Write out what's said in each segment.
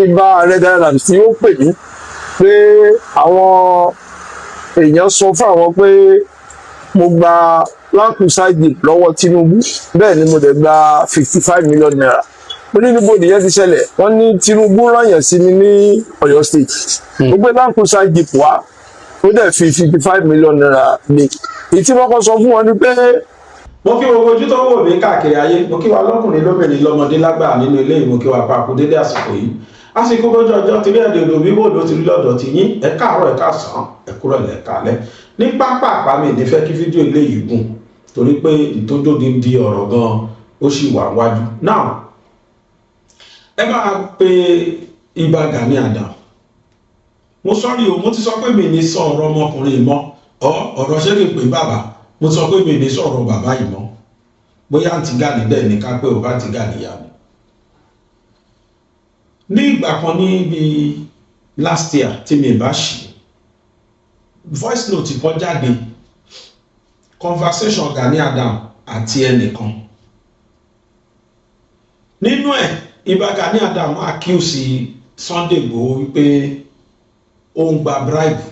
ibà ààrẹ dáadáa tí ó pè mí pé àwọn èèyàn sọ fún àwọn pé mo gba lákùsáìdì lọ́wọ́ Tinubu bẹ́ẹ̀ ni mo dẹ̀ gba 55 million naira mo ní níbo nìyẹn ti ṣẹlẹ̀ wọ́n ní Tinubu rányàn sí mi ní Ọ̀yọ́ state mo gbé lákùsáìdì wá ó dẹ̀ fi 55 million naira ní èyí tí wọ́n kọ́ sọ fún wọn ni pé. mo kí gbogbo ojú tó ń wò mí káàkiri ayé mo kí wa lọ́kùnrin lóbìnrin lọ́mọdé lágbà nínú ilé ìmọ̀ kí wa papò dédé àsìkò yìí àsìkò gbọ́dọ̀ ọjọ́ tí rí ẹ̀dẹ̀ òdò bíbò ló ti rí lọ́dọ̀ tí yín ẹ káàárọ̀ ẹ káàsán ẹ kúrò ẹ káalẹ́ ní pápá àpamì nífẹ̀ẹ́ kí fídíò ilé yìí gùn torí pé ìtójóde ń di ọ̀rọ̀ gan ó sì wà wájú náà ẹ máa pe Ìbà Gani Adams mo sọ́rí o mo ti sọ pé mi ní sọ ọ̀rọ̀ ọmọkùnrin mọ́ ọ̀rọ̀ ṣé kí n pè bàbá mo sọ pé mi ní sọ̀rọ̀ bàbá yìí mọ́ bóyá àǹtí Gani dẹ̀ ní ká pé ò bá ti Gani yá mi. ní ìgbà kan níbi last year tí mi bá ṣì voice note kan jáde conversation Gani Adams àti ẹnìkan nínú ẹ̀ Ìbà Gani Adams accuse Sunday Igboho wípé ó ń gba bribe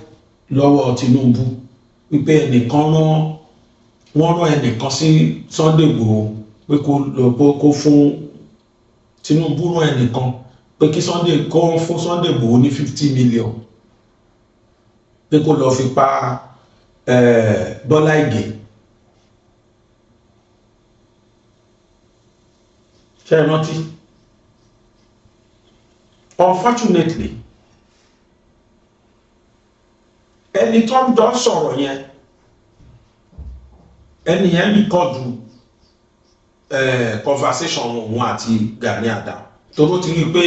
lọ́wọ́ Tinubu wípé ẹnìkan wọ́n rán ẹnìkan sí Sunday Igboho pé kó fún Tinubu rán ẹnìkan pé kí kó fún Sunday Igboho ní 50 million pé kó lọ fi pa Bọ́lá Ìgè ṣe é rántí unfortunately ẹni tó ń dán sọ̀rọ̀ yẹn ẹni yẹn rìkọ́dù conversation òun àti Gani Adams tó ti rí i pé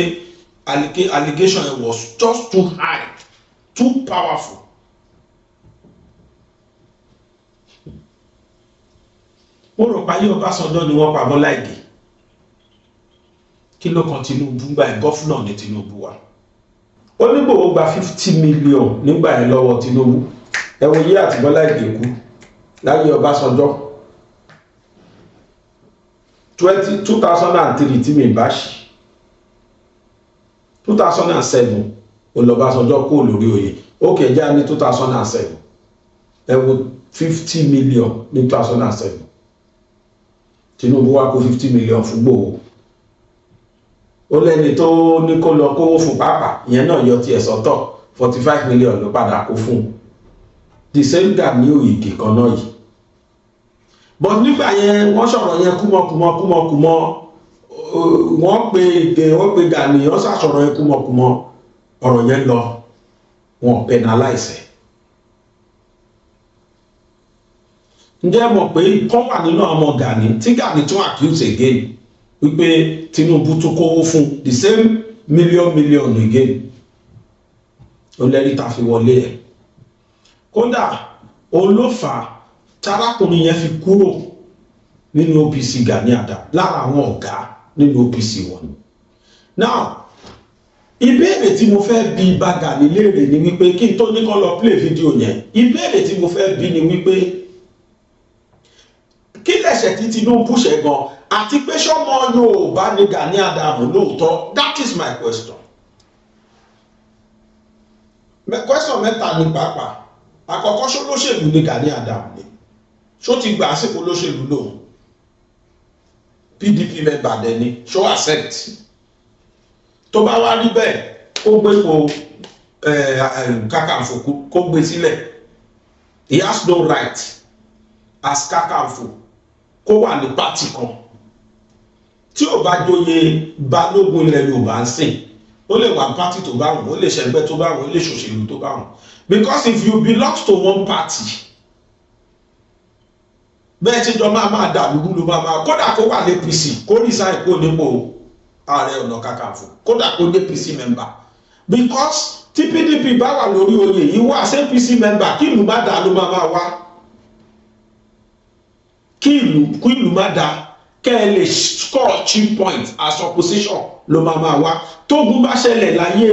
allegation was just too high too powerful. mo rò pa ayé Ọbásanjọ́ ni wọ́n pa Bọ́lá Ìgè kí ló kan Tinubu gba ẹ̀ gọ́fúnà ní Tinubu wa ó ní Igboho gba 50 million nígbà ẹ̀ lọ́wọ́ Tinubu ẹ wo yé àti Bọ́lá Ìgè kú láyé Ọbásanjọ́ 2003 tí mi bá ṣì 2007 olọ́básanjọ́ kó lórí oyè ó kẹjá ní 2007 ẹ wo 50 million ní 2007 Tinubu wá kó 50 million fún Igboho ó lẹ́ni tó ní kó lọ kówó fún pápá ìyẹn náà yọ tiẹ̀ sọ́tọ̀ 45 million ló padà kó fún the same Gani Oyègè kan náà yìí but nígbà yẹn wọ́n sọ̀rọ̀ yẹn kúmọkúmọ wọ́n pe Gani wọ́n sàsọ̀rọ̀ yẹn kúmọkúmọ ọ̀rọ̀ yẹn lọ wọ́n penalize ǹjẹ́ mọ̀ pé kán wà nínú ọmọ Gani tí Gani tún accuse again wípé Tinubu tún kówó fún the same million again ó lẹ́rí ta fi wọlé ẹ̀ kódà òun ló fà á tarákùnrin yẹn fi kúrò nínú OPC Gani Adams lára àwọn ọ̀gá nínú OPC wọn. now ìbéèrè tí mo fẹ́ bi Ìbà Gani léèrè ni wípé kí n tó ní kán lọ play fídíò yẹn ìbéèrè tí mo fẹ́ bi ni wípé kí lẹ̀ṣẹ̀ tí Tinubu ṣẹ̀ gan àti pé ṣọmọ Yorùbá ni Gani Adams lóòótọ́ that is my question. question mẹ́ta ni pàápàá àkọ́kọ́ ṣó lóṣèlú ni Gani Adams ni ṣó ti gbà àsìkò lóṣèlú lòun PDP mẹ́bà dẹni ṣó accept tó bá wá rí bẹ́ẹ̀ kó gbé po Kakanfò kó gbé sílẹ̀ he has no right as Kakanfò kó wà ní pátì kan tí ò bá joyè balógun ilẹ̀ Yorùbá ń sìn ó lè wà pátì tó bá wù ó lè ṣẹgbẹ́ tó bá wù ó lè ṣòṣèlú tó bá wù because if you belong to one party bẹ́ẹ̀ tí jọ máa dà lúrú ló máa kódà kó wà ní APC kó resign kó nípò Ààrẹ Ọ̀nà Kakanfò kódà kó ní APC member because tí PDP bá wà lórí oyè yìí wá sí APC member kí ìlú má dà ló máa wá kí ìlú má dà kẹ́ ẹ lè score cheap point as opposition ló máa wá tógun bá ṣẹlẹ̀ láyé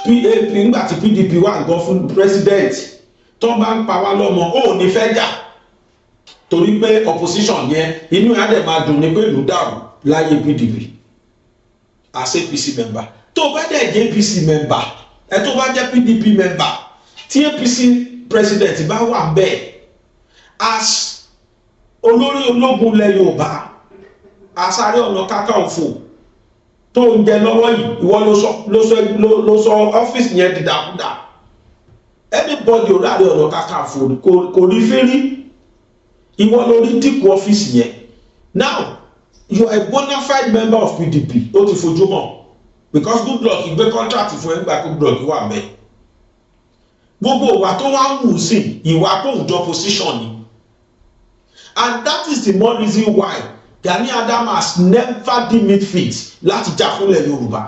PAP nígbà tí PDP wà gan fún president tó bá ń pa wá lọ́mọ ó ní fẹ́ jà torí pé opposition yẹn inú ẹ̀ á dẹ̀ máa dùn ní pé ìlú dàrú láyé PDP as APC member tó bá dẹ̀ jẹ́ APC member ẹ tó bá jẹ́ PDP member tí APC president bá wà bẹ́ẹ̀ as olórí ológun ilẹ̀ Yorùbá as Ààrẹ Ọ̀nà Kakanfò tó ń jẹ lọ́wọ́ yìí ìwọ ló sọ ọ́fíìsì yẹn dìdàkudà anybody orí Ààrẹ Ọ̀nà Kakanfò kò rí fẹ́rí ìwọ lórí dínkù ọ́fíìsì yẹn now you are a bona fide member of PDP ó ti fojú mọ́ because Goodluck gbé contract fún ẹgbàá Goodluck wà mẹ́ gbogbo ìwà tó wá ń wù sí ìwà tó ń jọ position ni and that is the more reason why Gani Adams has never deemed it fit láti jà fúnlẹ̀ Yorùbá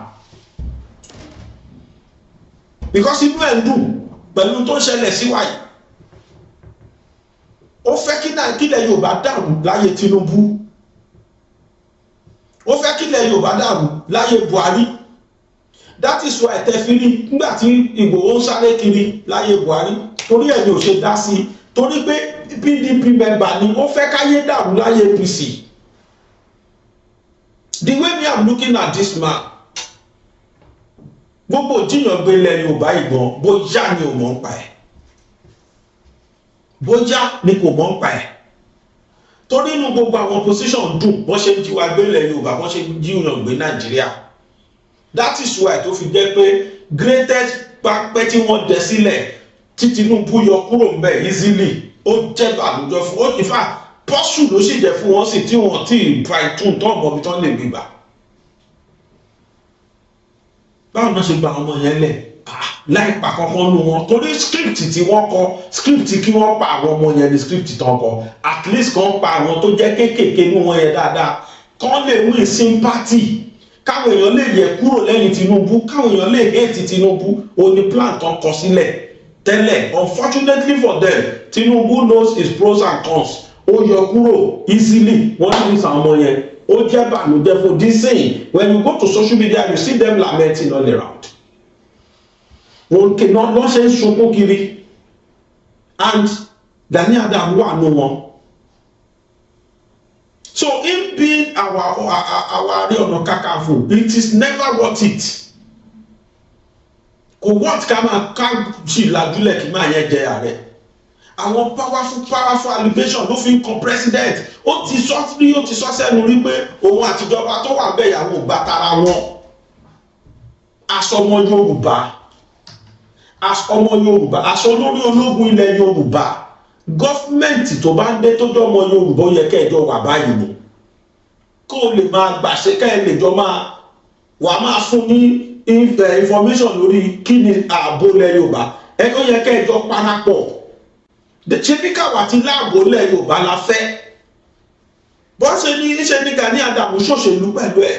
because inú ẹ̀ ń dùn pẹ̀lú tó ń ṣẹlẹ̀ síwáyé ó fẹ́ kílẹ̀ Yorùbá dàrú láyé Tinubu ó fẹ́ kílẹ̀ Yorùbá dàrú láyé Buhari that is why tẹfiri nígbà tí Ìgbòho ń sáré kiri láyé Buhari torí ẹ̀ ni ò ṣe dá sí torí pé PDP member ni ó fẹ́ káyé dàrú láyé APC. The way me I'm looking at this man gbogbo jíyàn gbé ilẹ̀ Yorùbá ìgbọ̀n bóyá ni ò mọ̀ ń pa ẹ̀ bóyá ni kò mọ̀ ń pa ẹ̀ torí inú gbogbo àwọn position dùn bọ́n ṣe ń jí wa gbé ilẹ̀ Yorùbá bọ́n ṣe ń jíyàn gbé Nàìjíríà that is why tó fi jẹ́ pé greatest pápẹ́ tí wọ́n dẹ sílẹ̀ tí Tinubu yọ kúrò ń bẹ̀ easily ó jẹ́ bàlújọ fún ó ìfà pọ́sù ló sì jẹ́ fún wọn sí tí wọ́n ti brighton tó ọmọ ibi tán lè gbégbà báwo náà ṣe gba ọmọ yẹn lẹ̀ láì pa kankan nù wọn torí script tí wọ́n kọ script kí wọ́n pa àwọn ọmọ yẹn ní script tán kọ at least kan pa àwọn tó jẹ́ kéékèèké nù wọn yẹn dáadáa kán lè win sympathy káwọn èèyàn lè yẹ kúrò lẹ́yìn Tinubu káwọn èèyàn lè hate Tinubu ó ní plan tán kọ sílẹ̀ tẹ́lẹ̀ unfortunately for them Tinubu knows his pros and cons ó yọ kúrò easily wọ́n ní sàn ọmọ yẹn ó jẹ́ bàlújẹ́ fún this saying when you go to social media you see them lamenting all around wọn kì náà lọ́ ṣe ń sunkún kiri and Gani Adams wà nù wọn so him being our Ààrẹ Ọ̀nà Kakanfò it is never worth it kò worth ká máa ká jì ládùúlẹ̀ kí máa yẹn jẹ ààrẹ àwọn powerful allegation ló fi ń kan president ó ti sọ sẹ́nu rí pé òun àtijọba tó wà bẹ́ẹ̀ yàwó gbà tara wọn aṣọ ọmọ Yorùbá aṣọ olórí ológun ilẹ̀ Yorùbá gọ́fìmẹ̀ntì tó bá ń dé tó jọ ọmọ Yorùbá ó yẹ kẹjọ wà báyìí ni kó o lè máa gbàṣẹ ká ẹ lè jọ wà máa fún ní information lórí kí ni ààbò ilẹ̀ Yorùbá ẹ ó yẹ kẹjọ parapọ̀ ṣé bí káwá ti láàbò ilẹ̀ Yorùbá la fẹ́ bọ́n ṣe ní Gani Adams ṣòṣèlú pẹ̀lú ẹ̀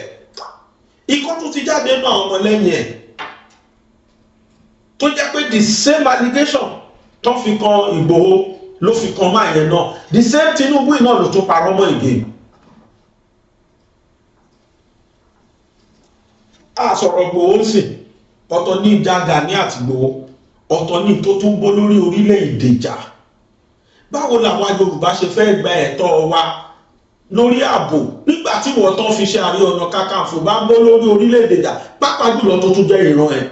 ikọ́ tó ti jáde náà ọmọ lẹ́yìn ẹ̀ tó jẹ́ pé the same allegation tó fi kan Ìgbòho ló fi kan máa yẹn náà the same Tinubu náà ló tún parọ́ mọ́ ìgbé a sọ̀rọ̀ Ìgbòho sí ọ̀tọ̀ ní ìjà Gani àti Ìgbòho ọ̀tọ̀ ní tó tún bó lórí orílẹ̀-èdè jà báwo làwọn Yorùbá ṣe fẹ́ gba ẹ̀tọ́ wa lórí ààbò nígbà tí wọ́n tán fi ṣe Ààrẹ Ọ̀nà Kakanfò bá ń bó lórí orílẹ̀-èdè jà pàápàá jùlọ tó tún jẹ́ ìran ẹ̀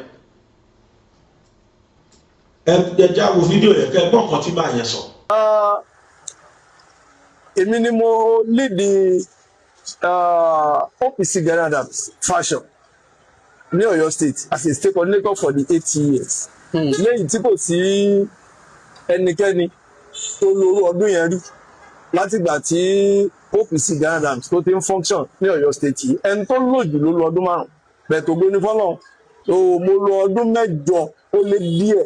ẹjá wo fídíò yẹn kẹ́ gbọ́n kan tí bá yẹn sọ. èmi ni mo lead OPC Gani Adams fashion ní Ọ̀yọ́ state as a state coordinator for the 8 years lẹ́yìn tí kò sí ẹnikẹ́ni tó lórú ọdún yẹn rí látìgbà tí OPC Gani Adams tó ti ń function ní Ọ̀yọ́ state yìí ẹni tó lò jù ló lọ ọdún 5 bẹ́ẹ̀ tó gbé ní fọ́nà so mo lò ọdún 8 ó lé díẹ̀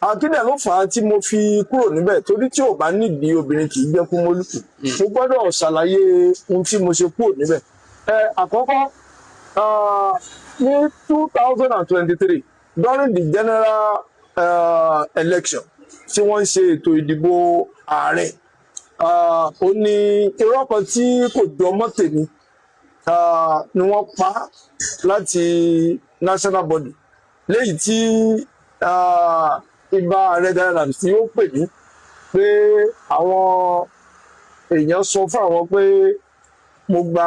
àkídẹ̀ ló fà á tí mo fi kúrò níbẹ̀ torí tí ò bá nídìí obìnrin kì í jẹ́ kú mólúkù mo gbọ́dọ̀ ṣàlàyé ohun tí mo ṣe kúrò níbẹ̀ àkọ́kọ́ ní 2023 during the general election tí wọ́n ń ṣe ètò ìdìbò ààrẹ ó ní irọ́ kan tí kò jọ mọ́ tèmi ni wọ́n pa láti national body léyìí tí ibà Ààrẹ Gani Adams tí ó pè mí pé àwọn èèyàn sọ fún àwọn pé mo gba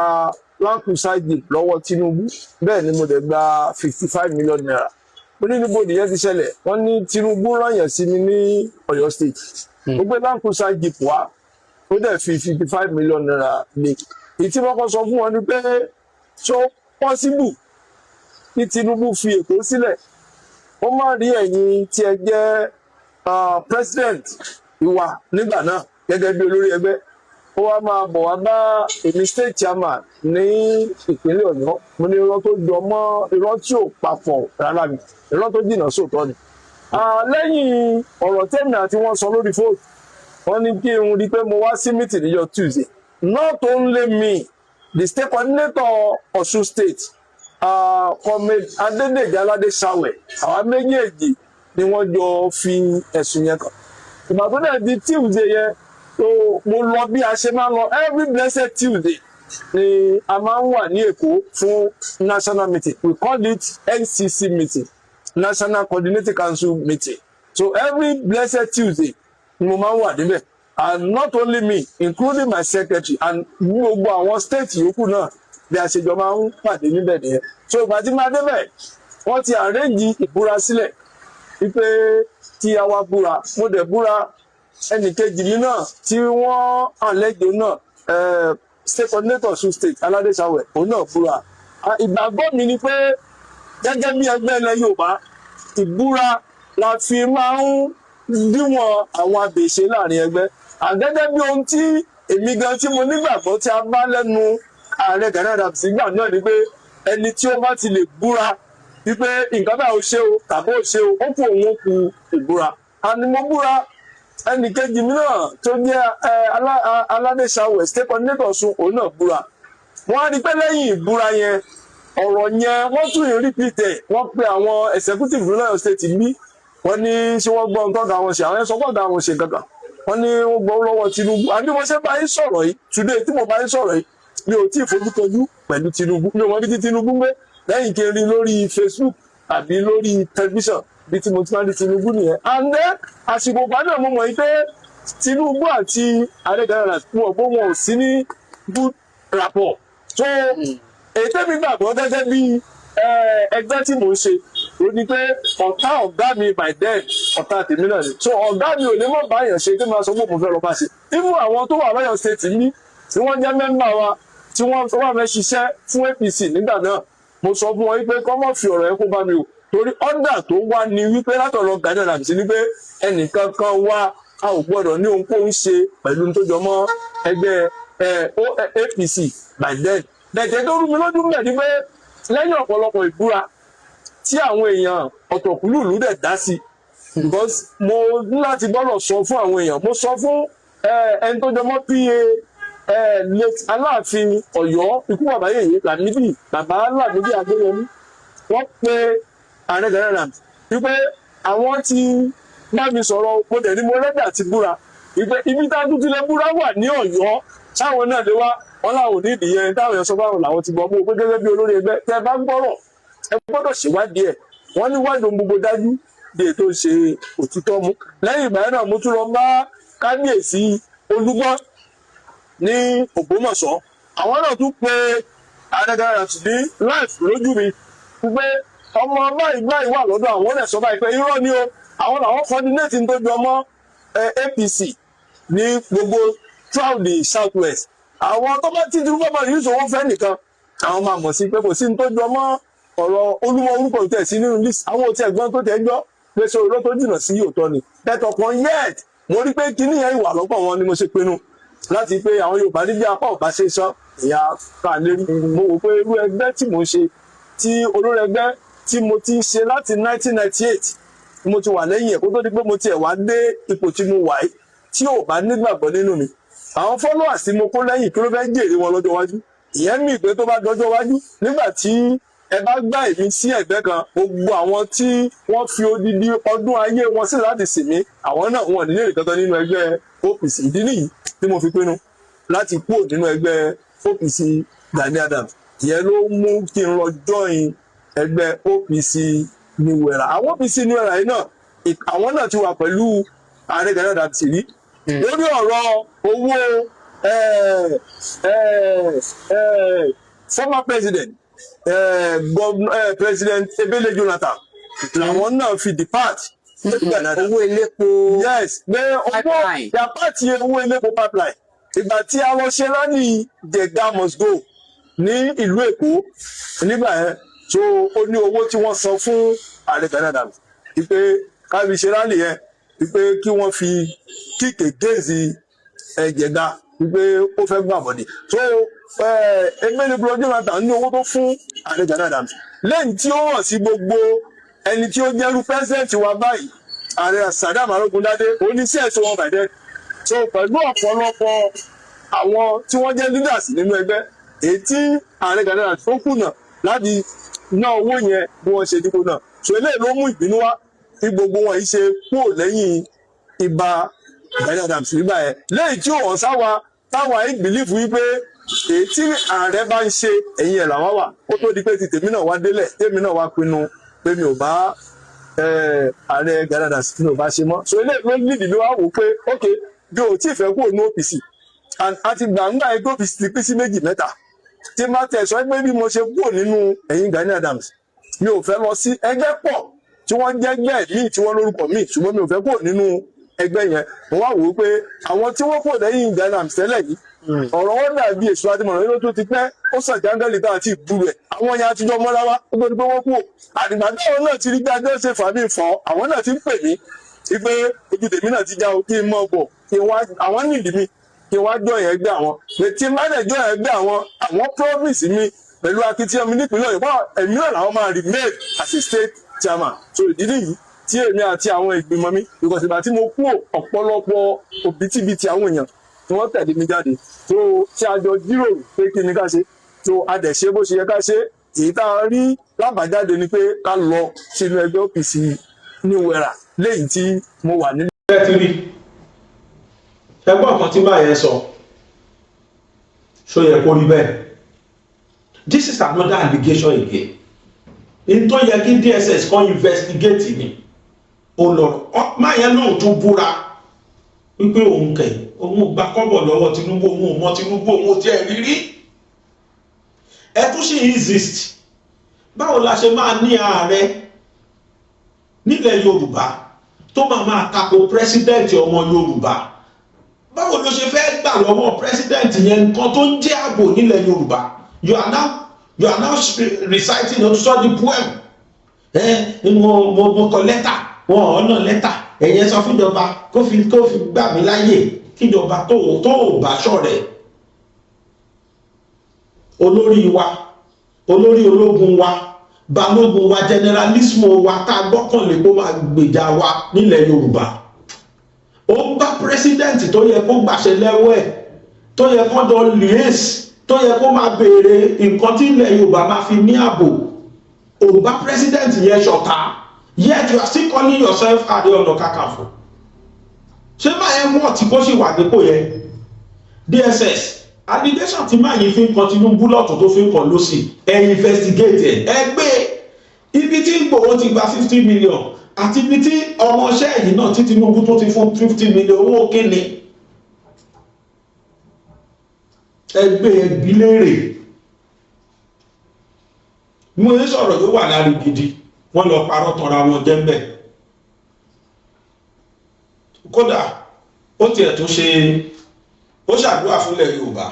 lákùsáìdì lọ́wọ́ Tinubu bẹ́ẹ̀ ni mo dẹ̀ gba 55 million naira mo ní níbo nìyẹn ti ṣẹlẹ̀ wọ́n ní Tinubu rányàn sí mi ní Ọ̀yọ́ state ó gbé lákùsáìdì wá ó dẹ̀ fi 55 million naira lé ìtí wọ́n kọ́ sọ fún wọn ni pé so possible kí Tinubu fi Èkó sílẹ̀ ó má rí ẹ̀yin tí ẹ jẹ́ president ìwà nígbà náà gẹ́gẹ́ bí olórí ẹgbẹ́ ó wá máa bọ̀ wá bá èmi state chairman ní ìpínlẹ̀ Ọ̀yọ́ mo ní irọ́ tó jọ mọ́ irọ́ tí ò papọ̀ rárá mi irọ́ tó jìnnà sóòótọ́ ni. lẹ́yìn ọ̀rọ̀ tẹ́mi àti wọ́n sọ lórí fóònù wọ́n ní kí n rí i pé mo wá sí meeting níjọ́ Tuesday not only me the state coordinator Ọ̀ṣun state comrade Adédèjì Aládé Ṣàwẹ̀ àwa méjèèjì ni wọ́n jọ fi ẹ̀sùn yẹn kàn ìgbà tó dẹ̀ di Tuesday yẹn so mo lọ bí a ṣe máa ń lọ every blessed Tuesday ni a máa ń wà ní Èkó fún national meeting we call it NCC meeting National Coordinating Council meeting so every blessed Tuesday ni mo máa ń wà níbẹ̀ and not only me including my secretary and gbogbo àwọn state yòókù náà bí a ṣe jọ máa ń pàdé níbẹ̀ nìyẹn so ìgbà tí máa débẹ̀ wọ́n ti arrange ìbúra sílẹ̀ wípé tí a wá búra mo dẹ̀ búra ẹnìkejì mi náà tí wọ́n àlejò náà state coordinator Ọ̀ṣun state Aládé Ṣàwẹ̀ òun náà búra ìgbàgbọ́ mi ni pé gẹ́gẹ́ bí ẹgbẹ́ ilẹ̀ Yorùbá ìbúra la fi máa ń díwọ̀n àwọn abèṣe láàrin ẹgbẹ́ àgẹ́gẹ́ bí ohun tí èmi gan tí mo nígbàgbọ́ tí a bá lẹ́nu ààrẹ Gani Adams gbà náà ni pé ẹni tí ó bá ti lè búra wípé nǹkan bá ò ṣe o tàbí ò ṣe o ó kú òun ó ku ìbúra àni mo búra ẹnìkejì mi náà tó jẹ́ Aládé Ṣàwẹ̀ state coordinator Ọ̀ṣun òun náà búra wọ́n á rí pé lẹ́yìn ìbúra yẹn ọ̀rọ̀ yẹn wọ́n tún yìí repeat ẹ̀ wọ́n pe àwọn executive lọ́yọ̀ state bí wọ́n ní ṣé wọ́n gbọ́ nǹkan àwọn ṣe àwọn ẹ̀sọ́ gbọ́dọ̀ àwọn ṣe kankan wọ́n ní wọ́n gbọ́ lọ́wọ́ Tinubu àbí mo ṣe bá yín sọ̀rọ̀ yìí today tí mo bá yín sọ̀rọ̀ yìí mi ò tí ì fojúkojú pẹ̀lú Tinubu mi ò mọ bí tí Tinubu gbé lẹ́yìn kí n rí lórí Facebook àbí lórí tẹlifíṣàn bí tí mo ti máa rí Tinubu nìyẹn and then àsìkò gbádùn mo mọ̀ yìí pé Tinubu àti Ààrẹ Gani Adams wọn ò sí ní good rapport so èyí tẹ́mi gbàgbọ́ gẹ́gẹ́ bí ẹgbẹ́ tí mò ń ṣe ó ní pé ọ̀tá ọ̀gá mi by then ọ̀tá tèmi náà ni so ọ̀gá mi ò ní mọ̀ báyàn ṣe kí n máa sọ pé mo fẹ́ lọ bá ṣe even àwọn tó wà lọ́yọ̀ state ní tí wọ́n jẹ́ mẹ́mbà wa tí wọ́n wà fẹ́ ṣiṣẹ́ fún APC nígbà náà mo sọ fún wọn wípé kọ́ mọ̀ fi ọ̀rọ̀ yẹn kó bá mi o torí ọ̀dà tó wá ní wípé látọ̀rọ̀ Gani Adams ní pé ẹnìkan kan wá a ò gbọ́dọ̀ ní ohunkóhun ṣe pẹ̀lú tó jọ mọ́ ẹgbẹ́ APC by then bẹ̀tẹ̀ tó rú mi lójú mẹ́ ni pé lẹ́yìn ọ̀pọ̀lọpọ̀ ìbúra tí àwọn èèyàn ọ̀tọ̀kùlùlù dẹ̀ dá sí because mo ní láti gbọ́dọ̀ sọ fún àwọn èèyàn mo sọ fún ẹni tó jọmọ́ PA late Aláàfin Ọ̀yọ́ ikú bàbá yèyé Lámídì bàbá Lámídì Adéyẹmí wọ́n pe Ààrẹ Gani Adams wípé àwọn ti bá mi sọ̀rọ̀ mo dẹ̀ ní mo rẹ́dà ti búra wípé ibi tá a tún ti lè búra wà ní Ọ̀yọ́ sáwọn náà lè wá wọn làwọn ní ìdíyẹn táwọn èèyàn sọ báwọn làwọn ti gbọ́ mú pé gẹ́gẹ́ bí olórí ẹgbẹ́ tẹ́ bá ń gbọ́rọ̀ ẹ gbọ́dọ̀ ṣèwádìí ẹ̀ wọ́n ní wádìí gbogbo dájú bí ètò ṣe òtítọ́ mú lẹ́yìn ìgbà náà mo tún lọ bá kábíyèsí Olúgbọ́n ní Ògbómọ̀ṣọ́ àwọn náà tún pe Ààrẹ Gani Adams ní life lójú mi pé ọmọ báyìí wà lọ́dọ̀ àwọn ọ̀rẹ́ sọ báyìí pé irọ́ ni o àwọn làwọn coordinate tó jọ mọ́ APC ní gbogbo throughout the South West àwọn tó bá ti dúró bàbá yìí sọ wọ́n fẹ́ nìkan àwọn máa mọ̀ sí pé kò sí ní tó jọ mọ́ ọ̀rọ̀ Olúmọ orúkọ tẹ̀ sí nínú list àwọn òtí ẹ̀gbọ́n tó tẹ̀ gbọ́ pé sọ òró tó jìnnà sí òótọ́ ni tẹ̀tọ̀ kan yet mo rí pé kíní yẹn ìwà lọ́pọ̀ wọn ni mo ṣe pinnu láti pé àwọn Yorùbá níbi apá ọ̀bá ṣe sọ ìyá kàlérí mo wò pé irú ẹgbẹ́ tí mo ń ṣe tí olórí ẹgbẹ́ tí mo ti ń ṣe láti 1998 mo ti wà lẹ́yìn ẹ̀ kó tó di pé mo tiẹ̀ wá dé ipò tí mo wà yìí tí ò bá nígbàgbọ́ nínú mi àwọn followers tí mo kó lẹ́yìn kí ló fẹ́ jèrè wọn lọ́jọ́ iwájú ìyẹn mi pé tó bá dọjọ́ iwájú nígbà tí ẹ bá gbá èmi sí ẹ̀gbẹ́ kan gbogbo àwọn tí wọ́n fi odidi ọdún ayé wọn sí láti sìn mí àwọn náà wọn nílé ìkankan nínú ẹgbẹ́ OPC ìdí nìyí tí mo fi pinnu láti kúrò nínú ẹgbẹ́ OPC Gani Adams ìyẹn ló mú kí n lọ join ẹgbẹ́ OPC New Era àwọn OPC New Era yìí náà àwọn náà ti wà pẹ̀lú Ààrẹ Gani Adams rí lórí ọ̀rọ̀ owó former president president Ebele Jonathan làwọn náà fi depart owó elépo yes pé owó yàpáàtì owó elépo pipeline ìgbà tí a lọ ṣe rally the guy must go ní ìlú Èkó nígbà yẹn so ó ní owó tí wọ́n san fún Ààrẹ Gani Adams wípé kábi ṣe rally yẹn wípé kí wọ́n fi kick against ẹ̀jẹ̀ga wípé ó fẹ́ gbà bọ̀dì so Ebele Jonathan ní owó tó fún Ààrẹ Gani Adams lẹ́yìn tí ó hàn sí gbogbo ẹni tí ó jẹ́rú president wa báyìí Ààrẹ Sàdámù Arógundádé oníṣẹ́ èso wọn bàjẹ́ so pẹ̀lú ọ̀pọ̀lọpọ̀ àwọn tí wọ́n jẹ́ leaders nínú ẹgbẹ́ èyí tí Ààrẹ Gani Adams tó kùnà láti ná owó yẹn bí wọ́n ṣe dínkù náà so eléyìí ló mú ìbínú wá tí gbogbo wọn yìí ṣe kúrò lẹ́yìn Ìbà Gani Adams nígbà yẹn lẹ́yìn tí ó hàn sáwa táwa yìí bìlífù wípé èyí tí ààrẹ bá ń ṣe ẹ̀yìn ẹ̀ làwọn wà ó tó di pé ti tèmi náà wá délẹ̀ tèmi náà wá pinnu pé mi ò bá Ààrẹ Gani Adams mi ò bá ṣe mọ́ so eléyìí ló nídìí mi wá wò pé ok bí o tí ì fẹ́ kúrò ní OPC àti gbàngbà ẹgbẹ́ OPC ti pín sí méjì mẹ́ta tí má tẹ̀ sọ pé bí mo ṣe kúrò nínú ẹ̀yìn Gani Adams mi ò fẹ́ lọ sí ẹgbẹ́ pọ̀ tí wọ́n jẹ́ ẹgbẹ́ míì tí wọ́n lórúkọ míì ṣùgbọ́n mi ò fẹ́ kúrò nínú ẹgbẹ́ yẹn mo wá wò ó pé àwọn tí wọ́n kúrò lẹ́yìn Gani Adams tẹ́lẹ̀ yìí ọ̀rọ̀ wọn dàbí èso àdìmọ̀ràn yóò tó ti pẹ́ ó sàn jángẹ́lì tá àti ìbú rẹ̀ àwọn yẹn àtijọ́ mọ́ra wá ó tó di pé wọ́n kú àdìgbà táwọn náà ti rí bí adé ṣe fàmí fọ́ àwọn náà ti ń pè mí wípé ojú tèmi náà ti já o kí n mọ̀ bọ̀ kí n wá àwọn nídìí mi kí n wá jọ yẹn gbé àwọn pé tí n bá dẹ̀ jọ yẹn gbé àwọn promise mi pẹ̀lú akitiyan mi nípìnlẹ̀ Ọ̀yọ́ ẹ̀mí náà làwọn máa remain as a state chairman so ìdí nìyí tí èmi àti àwọn ìgbìmọ̀ mi because ìgbà tí mo kú ọ̀pọ̀lọpọ̀ òbítíbitì àwọn èèyàn tí wọ́n tẹ̀lé mi jáde tó tí a jọ jíròrò pé kí ni ká ṣe tó a dẹ̀ ṣe bó ṣe yẹ ká ṣe èyí tá a rí lábàjáde ni pé ká lọ sínú ẹgbẹ́ OPC ní wẹ̀rà lẹ́yìn tí mo wà nílé. ẹ ti rí ẹgbọ́n kan tí máa yẹn sọ ṣó yẹ kó rí bẹ́ẹ̀ this is another allegation again in tó yẹ kí DSS kan investigate ni ó lọ máa yẹn náà tún búra wípé òun kẹ̀ òun gba kọ́bọ̀ lọ́wọ́ Tinubu òun ò mọ Tinubu òun ò tiẹ̀ rírí ẹ tún sì insist báwo la ṣe máa ní ààrẹ nílẹ̀ Yorùbá tó máa tako president ọmọ Yorùbá báwo ló ṣe fẹ́ gbà lọ́wọ́ president yẹn nǹkan tó ń jẹ́ ààbò nílẹ̀ Yorùbá you are now reciting o tún sọ di poem mo kọ lẹ́tà wọn ọ̀nà lẹ́tà ẹ̀yẹ sọ fún ìjọba kó fi gbà mí láyè kíjọba tó bá ṣọ̀rẹ́ olórí wa olórí ológun wa balógun wa generalismo wa tá a gbọ́kànlé kó máa gbèjà wa nílẹ̀ Yorùbá ó ń bá president tó yẹ kó gbàṣẹ lẹ́wọ́ ẹ̀ tó yẹ kó jọ liaise tó yẹ kó máa béèrè nǹkan tí ilẹ̀ Yorùbá máa fi ní ààbò ó ń bá president yẹn ṣọ̀tá yet you are still calling yourself Ààrẹ Ọ̀nà Kakanfò ṣé báyẹn mọ̀ tí kò sì wà dípò yẹn DSS allegation tí máa yìí fi ń kan Tinubu lọ́tún tó fi ń kan lọ́sì ẹ investigate ẹ gbé ibi tí Ìgbòho ti gba 50 million àti ibi tí ọmọọṣẹ́ yìí náà tí Tinubu tó ti fún 50 million owó kíni ẹ gbé ẹbí léèrè mo ní sọ̀rọ̀ tó wà lárí gidi wọ́n lọ parọ́ tọra wọn jẹ́ńbẹ̀ kódà ó tiẹ̀ tó ṣe ó ṣàdúrà fúnlẹ̀ Yorùbá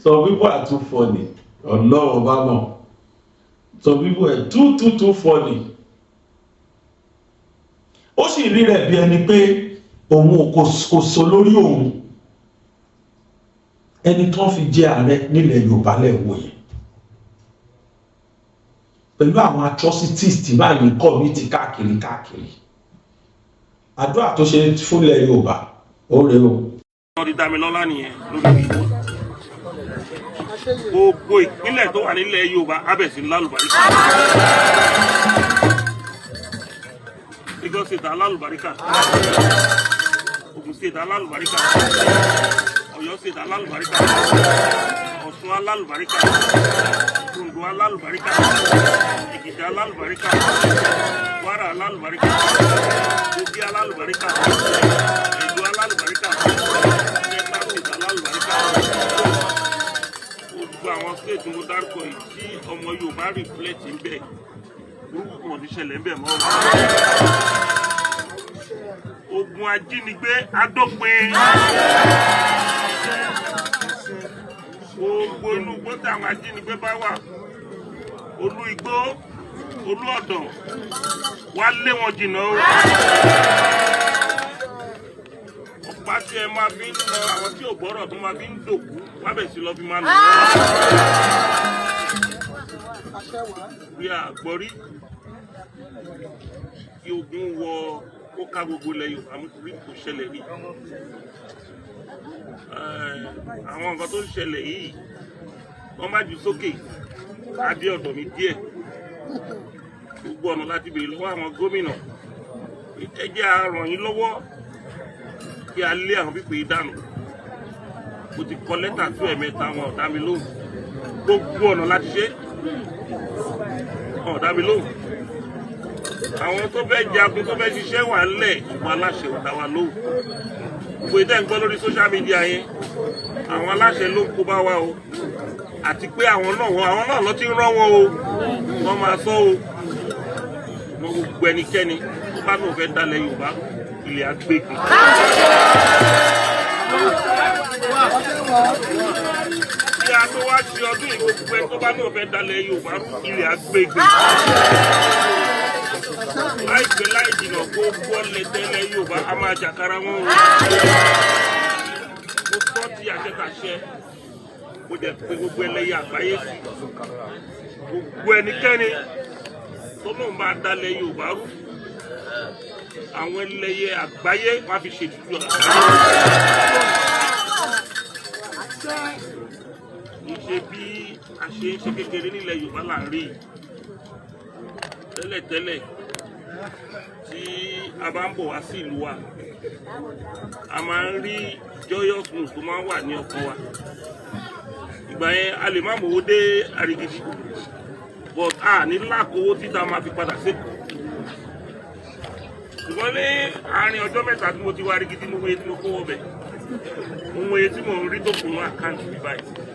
some people are too funny ọlọ́run bá mọ̀ some people are too funny ó sì rí rẹ̀ bí ẹni pé òun kò so lórí òun ẹni tó ń fi jẹ ààrẹ nílẹ̀ Yorùbá lẹ́wọ̀ yẹn pẹ̀lú àwọn atrocities tí báyìí kọ́ ní ti káàkiri àdúrà tó ṣe fúnlẹ̀ Yorùbá ó rèé o. ọdí Dámilọ́lá nìyẹn lórí ìbò gbogbo ìpínlẹ̀ tó wà nílẹ̀ Yorùbá abẹ̀sí lálùbáríkà Lagos State alálùbáríkà Ògùn State alálùbáríkà Ọ̀yọ́ State alálùbáríkà Ọ̀ṣun alálùbáríkà Oǹdó alálùbáríkà Èkìtì alálùbáríkà Kwara alálùbáríkà Kogi alálùbáríkà Ẹdó alálùbáríkà Delta State alálùbáríkà àwọn state mo dárúkọ yìí tí ọmọ Yorùbá reflect ń bẹ burúkú wọn ti ṣẹlẹ̀ ń bẹ mọ́ ogun ajínigbé adópin gbogbo inú igbó tí àwọn ajínigbé bá wà olú igbó olú ọ̀dàn wá lé wọn jìnnà o ọ̀pá tí ẹ máa fi ń lọ àwọn tí ò gbọ́rọ̀ tó máa fi ń dòkú wá bẹ̀ sí lọ fi máa lọ bí àgbọ̀rí kí ogun wọ ó ká gbogbo ilẹ̀ Yorùbá rí kò ṣẹlẹ̀ rí àwọn nǹkan tó ń ṣẹlẹ̀ yìí wọ́n má jù sókè adé ọ̀dọ̀ mi díẹ̀ gbogbo ọ̀nà láti béèrè lọ́wọ́ àwọn gómìnà ẹ jẹ́ á ràn yín lọ́wọ́ kí a lé àwọn pípé dànù mo ti kọ lẹ́tà tó ẹ̀mẹ́ta wọn ọ̀dá mi lóhùn gbogbo ọ̀nà láti ṣe ọ̀dá mi lóhùn àwọn tó fẹ́ jagun tó fẹ́ ṣiṣẹ́ wà ńlẹ̀ ìwà aláṣẹ ọ̀dá wa lóhùn gbogbo ìdá ń gbọ́ lórí social media yẹn àwọn aláṣẹ ló ń kó bá wa o àti pé àwọn náà lọ ti ń rán wọn o wọ́n máa sọ o mo gbogbo ẹnikẹ́ni tó bá náà fẹ́ dalẹ̀ Yorùbá ilẹ̀ agbègbè. Bí a tó wá ṣe ọdún ìgbòkúgbẹ tó bá náà fẹ́ dalẹ̀ Yorùbá ilẹ̀ agbègbè. Láìpẹ́ láì jìnnà kó bọ́ọ̀lẹ̀ tẹ́lẹ̀ Yorùbá a máa jàkárà wọn o. Mo tọ́ ti àṣẹkàṣẹ. Mo jẹ́ pé gbogbo ẹlẹ́yà àgbáyé sí. Gbogbo ẹnikẹ́ni tó náà máa dalẹ̀ Yorùbá rú. Àwọn ẹlẹ́yẹ àgbáyé wọ́n á fi ṣètùtù ṣe bí a ṣe ń ṣe kékeré nílẹ̀ Yorùbá là ń rí tẹ́lẹ̀tẹ́lẹ̀ tí a bá ń bọ̀ wá sí ìlú wa a máa ń rí joyous news tó máa ń wà ní ọkàn wa ìgbà yẹn a lè má mówó dé Arigidi but a ní lákòówó títà máa fi padà sí ṣùgbọ́n ní àárín ọjọ́ mẹ́ta tí mo ti wá Arigidi mo wòye tí mo kó wọ́bẹ̀ mo wòye tí mo rí tó kùnú àkáǹtì mi báyìí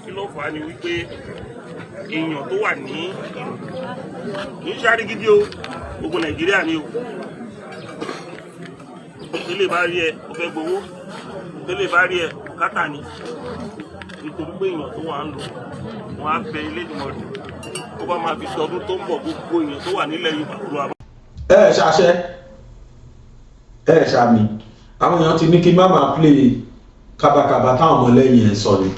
kí ló fà á ni wípé èèyàn tó wà ní ìlú kì í ṣe Arigidi o gbogbo Nàìjíríà ni o tẹ́lẹ̀ bá rí ẹ o fẹ́ gbowó tẹ́lẹ̀ bá rí ẹ kátà ni nítorí pé èèyàn tó wà ń lò wọn á bẹ ilé ìgbìmọ̀ rẹ̀ ó bá máa fi sọdún tó ń bọ̀ gbogbo èèyàn tó wà nílẹ̀ Yorùbá ló wà. ẹ ṣàṣẹ ẹ ṣàmì àwọn èèyàn ti ní kí má máa play kábàkàbà táwọn ọmọlẹ́yìn ẹ̀ sọ ni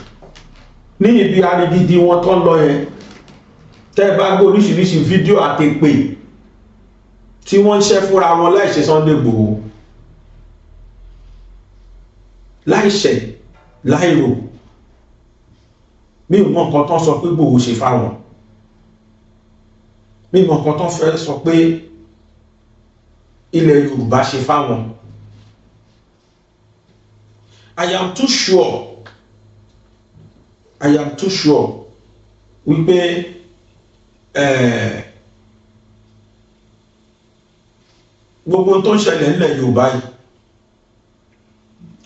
ní ibi Arigidi wọn tó ń lọ yẹn tẹ́ ẹ bá gbé oríṣiríṣi fídíò àtèpè tí wọ́n ń ṣẹ́ fúnra wọn láìṣe Sunday Igboho láìṣẹ̀ láìrò mi ò mọ nǹkan tó ń sọ pé Igboho ṣe fáwọn mi ò mọ nǹkan tó ń fẹ́ sọ pé ilẹ̀ Yorùbá ṣe fáwọn. I am too sure wípé gbogbo tó ń ṣẹlẹ̀ nílẹ̀ Yorùbá yìí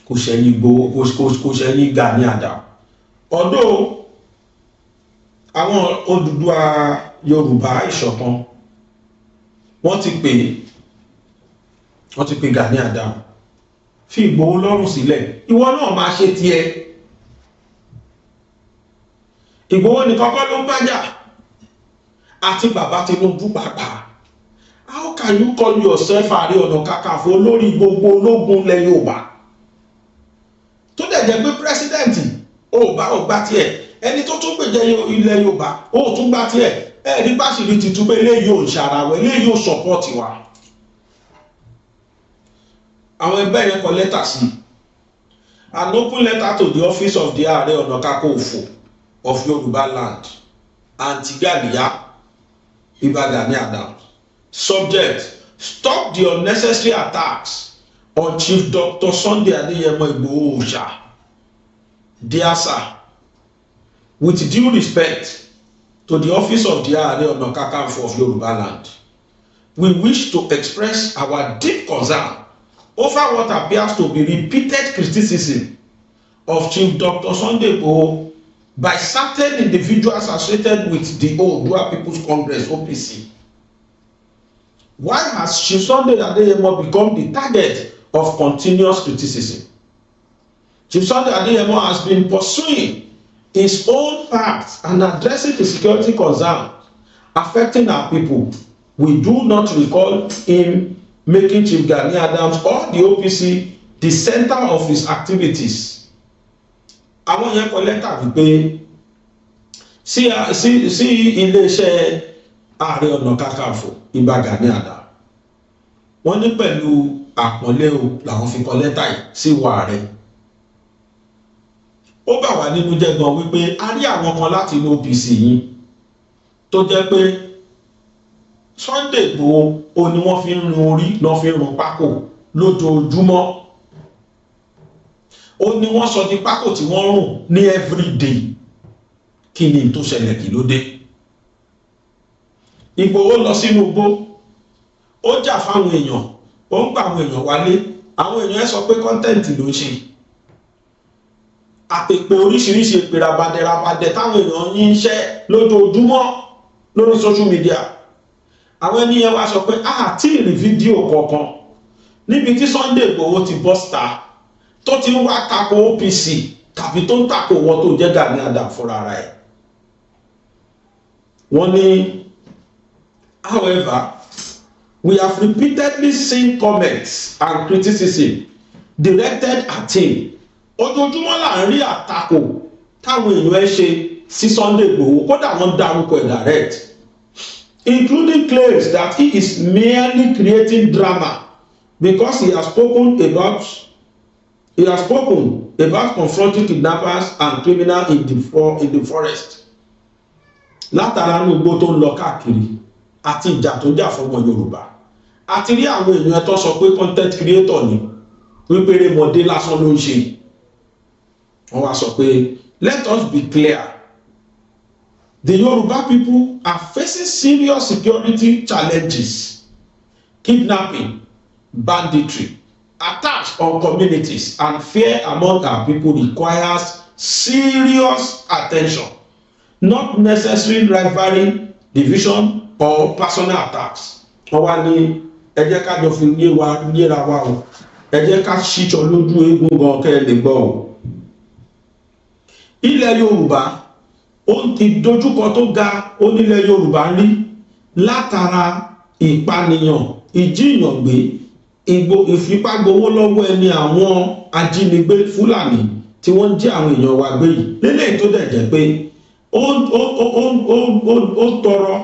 kò ṣẹ̀yìn Igboho kò ṣẹ̀yìn Gani Adams ọ̀dọ̀ àwọn Odùduwà Yorùbá ìṣọ̀kan wọ́n ti pè Gani Adams fi Ìgbòho lọ́rùn sílẹ̀ ìwọ náà máa ṣe tiẹ̀ Ìgbòho nìkan kọ́ ló ń bájà àti bàbá Tinubu pàápàá how can you call yourself Ààrẹ Ọ̀nà Kakanfò lórí gbogbo ológun ilẹ̀ Yorùbá tó dẹ̀ jẹ́ pé pírẹsidẹ́ǹtì ò gbà tiẹ̀ ẹni tó tún gbèjẹ ilẹ̀ Yorùbá ò tún gbà tiẹ̀ ẹ̀ẹ́dí báṣìírí ti túbọ̀ eléyìí ò ń ṣàràwọ̀ eléyìí ò sọ̀pọ̀tì wa àwọn ẹgbẹ́ yẹn kọ lẹ́tà sí an open letter to the office of the Ààrẹ Ọ̀nà Kakanfò of Yoruba land Anti-Gàníyà Gani Adams subject stop the unnecessary attacks on Chief Dr. Sunday Adeyemo Igboho Oòṣà. Dear sir, with due respect to the office of the Ààrẹ Ọ̀nà Kakanfò of Yoruba land, we wish to express our deep concern over what appears to be repeated criticism of Chief Dr. Sunday Igboho by certain individuals associated with the Oodua People's Congress (OPC. Why has Chief Sunday Adeyemo become the target of continuous criticism? Chief Sunday Adeyemo has been pursuing his own facts and addressing the security concerns affecting our people. We do not recall him making Chief Gani Adams or the OPC the center of his activities. Àwọn yẹn kọ lẹ́tà wípé sí iléeṣẹ́ Ààrẹ Ọ̀nà Kakanfò Ìbà Gani Adams. Wọ́n ní pẹ̀lú àpọ́nlé o làwọn fi kọ lẹ́tà yìí sí ìwà ààrẹ. Ó bà wá nínú jẹ́ gan wípé a rí àwọn kan láti inú OPC yìí tó jẹ́ pé Sunday Igboho o ni wọ́n fi ń run orí lọ́ fi ń run pákó lójoojúmọ́. Ó ní wọ́n sọ di pákó tí wọ́n rùn ní everyday. Kí ni tó ṣẹlẹ̀ kí ló dé? Igboho lọ sínú igbó, ó jà fáwọn èèyàn, ó ń gba àwọn èèyàn wálé, àwọn èèyàn ẹ sọ pé kọ́ńtẹ́ǹtì ló ń ṣe. Àpèpè oríṣiríṣi èpè rabadẹ táwọn èèyàn yín ń ṣẹ́ lójoojúmọ́ lórí social media. Àwọn ẹni yẹn wá sọ pé àti ìrì fídíò kọ̀ọ̀kan níbi tí Sunday Igboho ti bọ́sítà tó ti ń wá tako OPC tàbí tó ń tako wọn tó jẹ́ Gani Adams fúnra ara ẹ̀. Wọ́n ní, however, we have repeatedly seen comments and criticism directed at him. Ojoojúmọ́ là ń rí àtakò táwọn èèyàn ẹ ṣe sí Sunday Igboho, kódà wọ́n dárúkọ ẹ̀ direct, including claims that he is merely creating drama because he has spoken about confronting kidnappers and criminals in the forest. Látara ní igbó tó ń lọ káàkiri àti ìjà tó jà fún ọmọ Yorùbá. Àti rí àwọn èèyàn tó sọ pé content creator ni wípé rémọdé lásán ló ń ṣe. Wọ́n wá sọ pé let us be clear. The Yoruba people are facing serious security challenges. Kidnapping, banditry, attacks on communities, and fear among our people requires serious attention, not necessary rivalry, division, or personal attacks. Wọ́n wá ní ẹ jẹ́ ká jọ fi yéra wa o, ẹ jẹ́ ká ṣíṣọ lójú eégún gan kẹ́ ẹ lè gbọ́ o. Ilẹ̀ Yorùbá ìdojúkọ tó ga onílẹ̀ Yorùbá rí látara ìpànìyàn, ìjíyàngbé, ìfipágbowó lọ́wọ́ ẹni àwọn ajínigbé Fúlàní tí wọ́n jí àwọn èèyàn wa gbé yìí. Lélẹ́yìí tó dẹ̀ jẹ́ pé ó tọrọ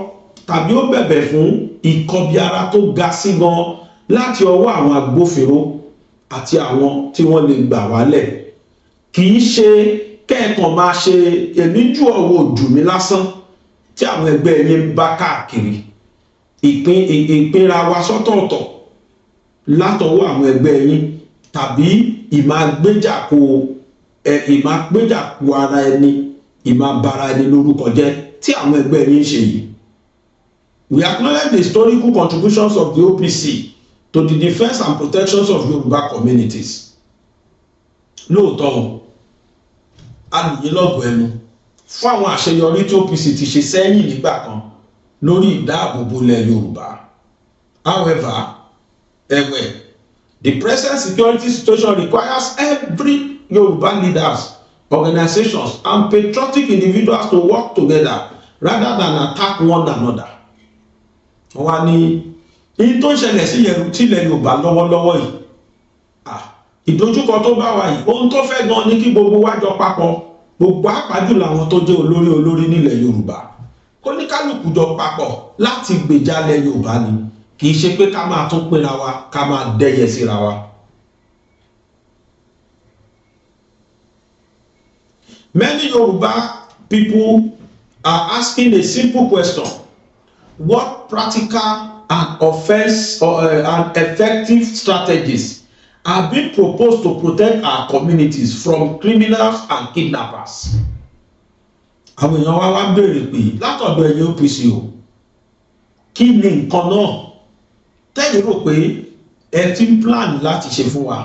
tàbí ó bẹ̀bẹ̀ fún ìkọbiara tó ga sí gan láti ọwọ́ àwọn agbófinró àti àwọn tí wọ́n lè gbà wálẹ̀. Kì í ṣe kẹ́ẹ̀kan máa ṣe èmi jù ọwọ́ jù mí lásán tí àwọn ẹgbẹ́ yín bá káàkiri ìpínra wa sọ́tọ̀ọ̀tọ̀ látọwọ́ àwọn ẹgbẹ́ yín tàbí ìmágbéjàkó ara ẹni, ìmábara ẹni lórúkọ jẹ́ tí àwọn ẹgbẹ́ yín ṣe yìí. We acknowledge the historical contributions of the OPC to the defence and protections of Yoruba communities. Lóòótọ́ alùyìn lọ́gọ̀ ẹnu fún àwọn àṣeyọrí tí OPC ti ṣe sẹ́yìn nígbà kan lórí ìdáàbòbò ilẹ̀ Yorùbá. However, the present security situation requires every Yoruba leaders, organizations, and patriotic individuals to work together rather than attack one another. Wọ́n ní èyí tó ń ṣẹlẹ̀ sí ilẹ̀ Yorùbá lọ́wọ́lọ́wọ́ yìí, ìdojúkọ tó bá wà yìí, ohun tó fẹ́ gan ni kí gbogbo wa jọ papọ̀, gbogbo àpájùlọ àwọn tó jẹ́ olórí nílẹ̀ Yorùbá, kó ní kálukú jọ papọ̀ láti gbèjálẹ̀ Yorùbá ni, kì í ṣe pé ká máa tún pínra wa, ká máa dẹ́yẹ síra wa. Many Yoruba people are asking a simple question: what practical and effective strategies are being proposed to protect our communities from criminals and kidnappers? Àwọn èèyàn wá béèrè pé látọ̀dọ̀ ẹ̀yin OPC o, kí ni nǹkan náà tẹ́yìn rò pé ẹ ti ń plan láti ṣe fún wa,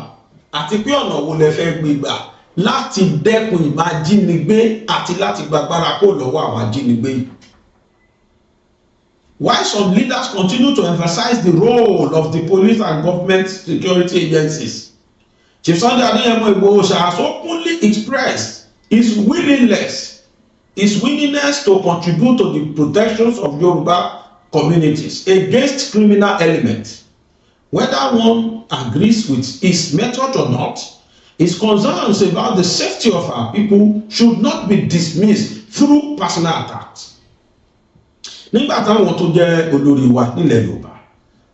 àti pé ọ̀nà wo lẹ fẹ́ gbé gbà láti dẹ́kun ìmájínigbé àti láti gbàgbára kó lọ́wọ́ àwọn ajínigbé yìí. While some leaders continue to emphasize the role of the police and government security agencies, Chief Sunday Adeyemo Igboho has openly expressed his willingness to contribute to the protections of Yoruba communities against criminal elements. Whether one agrees with his method or not, his concerns about the safety of our people should not be dismissed through personal attacks. Nígbà táwọn tó jẹ́ olórí wa nílẹ̀ Yorùbá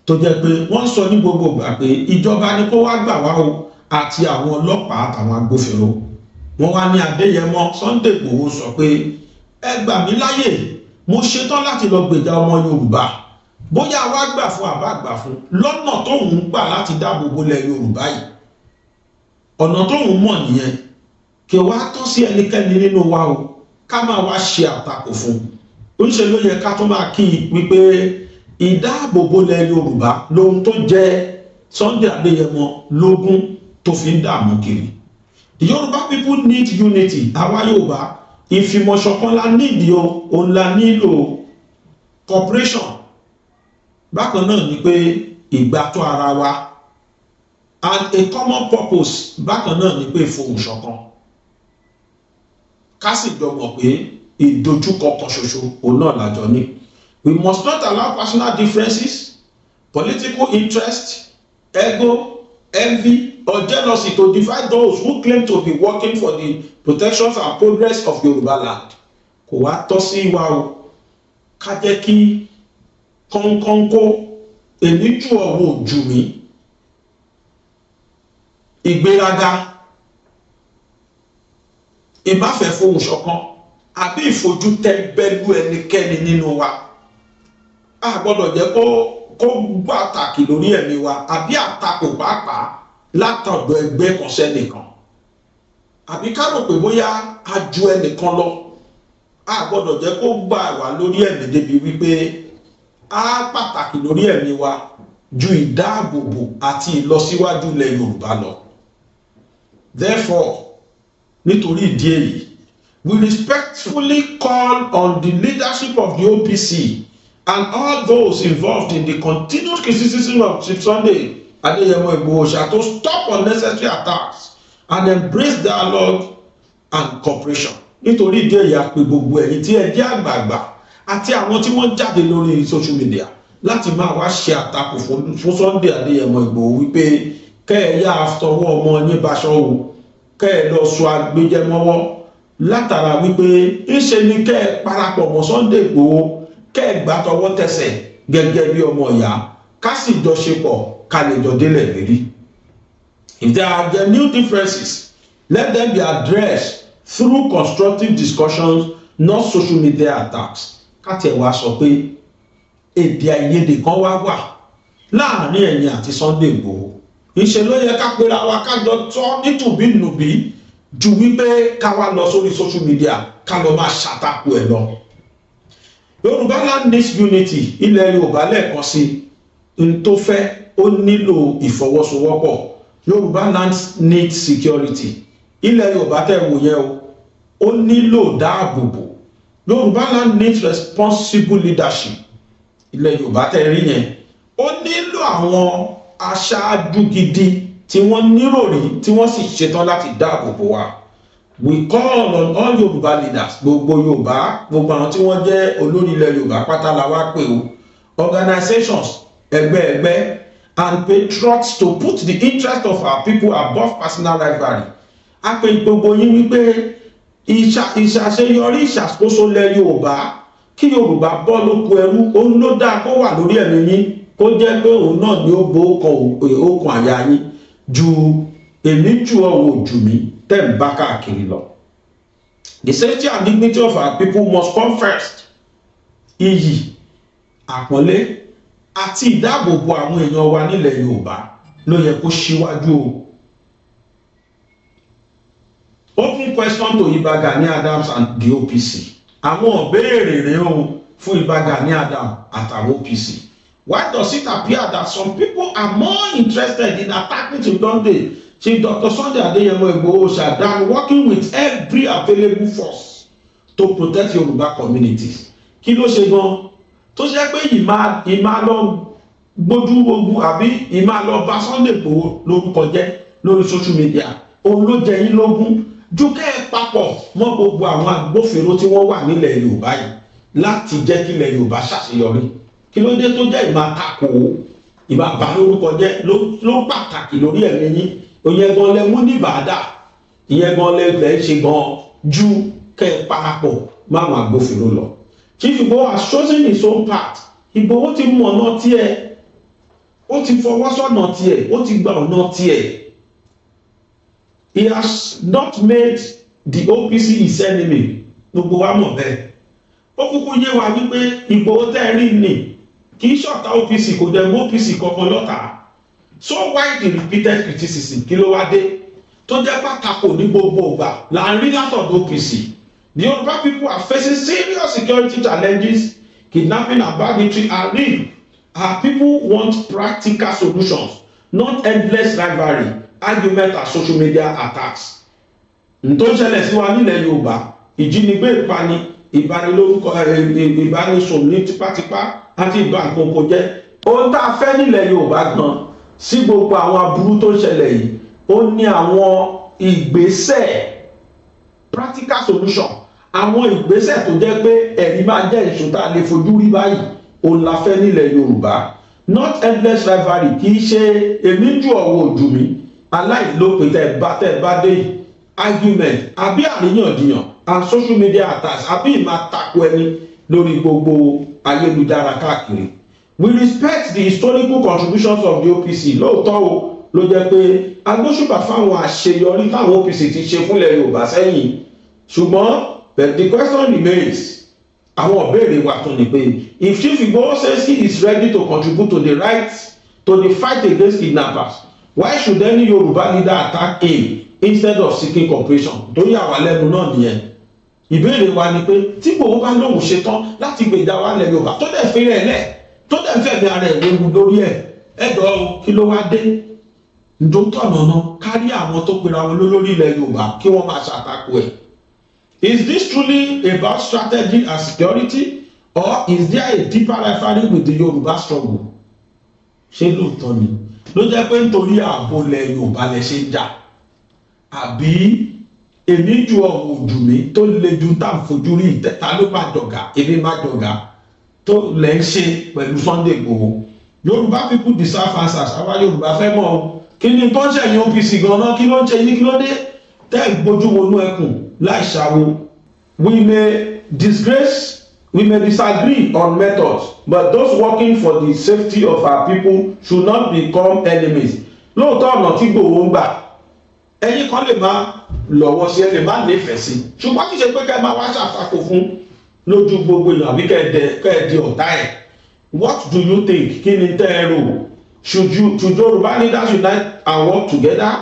tó jẹ́ pé wọ́n sọ ní gbogbo ìgbà pé ìjọba ni kó wá gbà wá o àti àwọn ọlọ́pàá àtàwọn agbófinró, wọ́n wá ní Adéyẹmọ Sunday Igboho sọ pé ẹ gbà mí láyè, mo ṣetán láti lọ gbèjà ọmọ Yorùbá, bóyá wá gbà fún àbá gbà fún lọ́nà tóun gbà láti dáàbò bo ilẹ̀ Yorùbá yìí, ọ̀nà tóun mọ̀ nìyẹn, kí wá tọ́ sí ẹnikẹ́ni nínú wa o ká máa wá ṣe àtakò fún un. Oníṣẹ́ ló yẹ ká tó máa kí i wípé ìdáàbòbò ilẹ̀ Yorùbá lóhun tó jẹ́ Sunday Adéyẹmọ lógún tó fi ń dààmú kiri. The Yoruba people need unity. Àwa Yorùbá ìfìmọ̀ṣọ̀kan la nídìí o, òun la nílò cooperation. Bákan náà ni pé ìgbàtọ́ ara wa and a common purpose, bákan náà ni pé ìfohùnṣọ̀kan. Ká sì jọ mọ̀ pé ìdojúkọ kan ṣoṣo òun náà lájọ ní. We must not allow personal differences, political interest, ego, envy or jealousy to divide those who claim to be working for the protection and progress of Yoruba land. Kò wá tọ́ sí wa o, ká jẹ́ kí kọ́ńkọ́ńkó èmi jù ọ̀wọ́ jù mí, ìgbéraga, ìmáfẹ́ fohùn ṣọ̀kan àbí ìfojú tẹ́ńbẹ́lú ẹnikẹ́ni nínú wa. A gbọ́dọ̀ jẹ́ kó pàtàkì lórí ẹ̀mí wa àbí àtakò pàápàá látọ̀dọ̀ ẹgbẹ́ kan sẹ́nìkan, àbí ká rò pé bóyá a ju ẹnìkan lọ. A gbọ́dọ̀ jẹ́ kó gbà wá lórí ẹ̀mí débi wípé a pàtàkì lórí ẹ̀mí wa ju ìdáàbòbò àti ìlọsíwájú ilẹ̀ Yorùbá lọ. Therefore, nítorí ìdí èyí, we respectfully call on the leadership of the OPC and all those involved in the continued criticism of Chief Sunday Adeyemo Igboho to stop unnecessary attacks and embrace dialogue and cooperation. Nítorí ìdí èyí, a pè gbogbo ẹ̀yin tí ẹ jẹ́ àgbààgbà àti àwọn tí wọ́n jáde lórí social media láti máa wá ṣe àtakò fún Sunday Adeyemo Igboho wípé kẹ́ ẹ yá àtọwọ́ ọmọ yín baṣọ o, kẹ́ ẹ lọ sọ agbẹjẹmọ́wọ́ látara wípé ńṣe ni kẹ́ ẹ parapọ̀ mọ́ Sunday Igboho, kẹ́ ẹ gbà tọwọ́ tẹsẹ̀ gẹ́gẹ́ bí ọmọ ìyá, ká sì jọ ṣe pọ̀ ká lè jọ délẹ̀ lérí. If there are genuine differences, let them be addressed through constructive discussions, not social media attacks. Ká tiẹ̀ wá sọ pé èdè àìyedè kan wá wà láàrin ẹ̀yin àti Sunday Igboho. Ìṣe ló yẹ ká pera wa ká jọ tọ́ nítùbínùbí ju wípé ká wá lọ sórí social media ká lọ máa ṣàtakò ẹ̀ lọ. Yorùbá land needs unity. Ilẹ̀ Yorùbá lẹ́ẹ̀kan sí n tó fẹ́ ó nílò ìfọwọ́sowọ́pọ̀. Yorùbá land needs security. Ilẹ̀ Yorùbá tẹ̀ wò yẹn o, ó nílò dáàbòbò. Yorùbá land needs responsible leadership. Ilẹ̀ Yorùbá tẹ̀ rí yẹn, ó nílò àwọn aṣáájú gidi tí wọ́n níròrí tí wọ́n sì ṣetán láti dáàbòbò wa. We call on all Yoruba leaders, gbogbo Yorùbá, gbogbo àwọn tí wọ́n jẹ́ olórí ilẹ̀ Yorùbá pátá la wá pè o, organizations, ẹgbẹ́ and patriots to put the interest of our people above personal rivalry. A pè gbogbo yín wípé ìṣàṣeyọrí ìṣàkóso ilẹ̀ Yorùbá, kí Yorùbá bọ́ lóko ẹrú, òun ló dáa kó wà lórí ẹ̀mí yín, kó jẹ́ pé òun náà ni ó bo okùn àyà yín ju èmi jù ọ̀wọ̀ jù mí tẹ̀ ń bá káàkiri lọ. The safety and dignity of our people must come first. Iyì, àpọ́nlé àti ìdáàbòbò àwọn èèyàn wa nílẹ̀ Yorùbá ló yẹ kó ṣíwájú o. Open question to Ìbà Gani Adams and the OPC. Àwọn ìbéèrè rèé o fún Ìbà Gani Adams àtàwọn OPC. Why does it appear that some people are more interested in attacking Chief Sunday Chief Dr. Sunday Adeyemo Igboho than working with every available force to protect Yoruba communities. Kí ló ṣe gan tó ṣe pé ìmá lọ gbójú ogun àbí ìmá lọ bá Sunday Igboho lórúkọ jẹ́ lórí social media òun ló jẹ yín lógún ju kẹ́ ẹ papọ̀ mọ́ gbogbo àwọn agbófinró tí wọ́n wà nílẹ̀ Yorùbá yìí láti jẹ́ kí ilẹ̀ Yorùbá ṣàṣeyọrí. Kí ló dé tó jẹ́ ìmá takò ìmá bá lórúkọ jẹ́ ló pàtàkì lórí ẹ̀mí yín. Ìyẹn gan lẹ mú ní ìbàdà ìyẹn gan lẹ ṣe gan ju kẹ́ parapọ̀ máwọn agbófinró lọ. Chief Igboho has chosen his own path. Igboho ti mú ọ̀nà tiẹ̀ ó ti fọwọ́ sọ́nà tiẹ̀ ó ti gba ọ̀nà tiẹ̀. He has not made the OPC his enemy. Gbogbo wa mọ̀ bẹ́ẹ̀. Ó kúkú yé wa wípé Igboho tẹ́ rí ni kì í ṣọ̀tá OPC kò dẹ̀ mú OPC kankan lọ́tà. So why the repeated criticism? Kí ló wá dé tó jẹ́ pàtàkì ní gbogbo ìgbà là ń rí látọ̀dọ̀ OPC. The Yoruba people are facing serious security challenges. Kidnapping and banditry are real. Our people want practical solutions, not endless rivalry, argument and social media attacks. N tó ṣẹlẹ̀ sí wa nílẹ̀ Yorùbá ìjínigbé ìpani ìbanilórúkọ ìbanisùn ní tipátipá àti ìbànkókò jẹ́ ohun tá a fẹ́ nílẹ̀ Yorùbá gan sí gbogbo àwọn aburú tó ṣẹlẹ̀ yìí ó ní àwọn ìgbésẹ̀ practical solution àwọn ìgbésẹ̀ tó jẹ́ pé ẹ̀rí máa jẹ́ ìṣó tá a lè fojú rí báyìí òun la fẹ́ nílẹ̀ Yorùbá not endless rivalry kì í ṣe èmi jù ọ̀wọ̀ ojú mi aláìlópin tẹ́ bá dé yìí argument àbí àríyànjiyàn and social media attacks àbí ìmàtakò ẹni lórí gbogbo ayélujára káàkiri. We respect the historical contributions of the OPC lóòótọ́ o ló jẹ́ pé agbóṣùbà fáwọn àṣeyọrí táwọn OPC ti ṣe fúnlẹ̀ Yorùbá sẹ́yìn ṣùgbọ́n the question remains àwọn ìbéèrè wa tún ni pé if Chief Igboho says he is ready to contribute to the fight against kidnappers why should any Yoruba leader attack him instead of seeking cooperation? Tó yà wá lẹ́nu náà nìyẹn. Ìbéèrè wa ni pé tí Igboho bá lóun ṣetán láti gbèjà wa lẹ̀ Yorùbá tó dẹ̀ fi rẹ̀ lẹ̀ tó dẹ̀ fẹ̀mí ara ẹ̀ wéwu lórí ẹ̀ ẹ̀dọ̀ kí ló wá dé? Ǹjọ́ tọ̀nà náà kárí àwọn tó pera wọn lólórí ilẹ̀ Yorùbá kí wọ́n máa ṣàtakò ẹ̀. Is this truly about strategy and security or is there a deeper rivalry with the Yoruba struggle? Ṣé lóòótọ́ ni ló jẹ́ pé nítorí ààbò ilẹ̀ Yorùbá lẹ ṣe ń jà àbí èmi ju ọ̀hún ojú mi tó le ju tá à ń fojú rí ìtẹ́ta ló má dọ̀gà èmi má dọ̀gà tó lẹ̀ ń ṣe pẹ̀lú Sunday Igboho? Yoruba people deserve answers. Àwa Yorùbá fẹ́ mọ̀ o kí ni tó ń ṣẹ̀yìn OPC gan-an kí ló ń ṣe yín kí ló dé tẹ́ ẹ̀ gbójú wọnú ẹkùn láì ṣàwo. We may disagree on methods, but those working for the safety of our people should not become enemies. Lóòótọ́ ọ̀nà tí Igboho ń gbà ẹ̀yin kan lè máa lọ́wọ́ sí ẹ lè má nífẹ̀ẹ́ sí ṣùgbọ́n kì í ṣe pé kẹ́ ẹ máa wá ṣàtakò fún lójú gbogbo èèyàn àbí kẹ́ ẹ di ọ̀tá ẹ̀. What do you think? Kí ni tẹ́ ẹ rò? Should Yoruba leaders unite and work together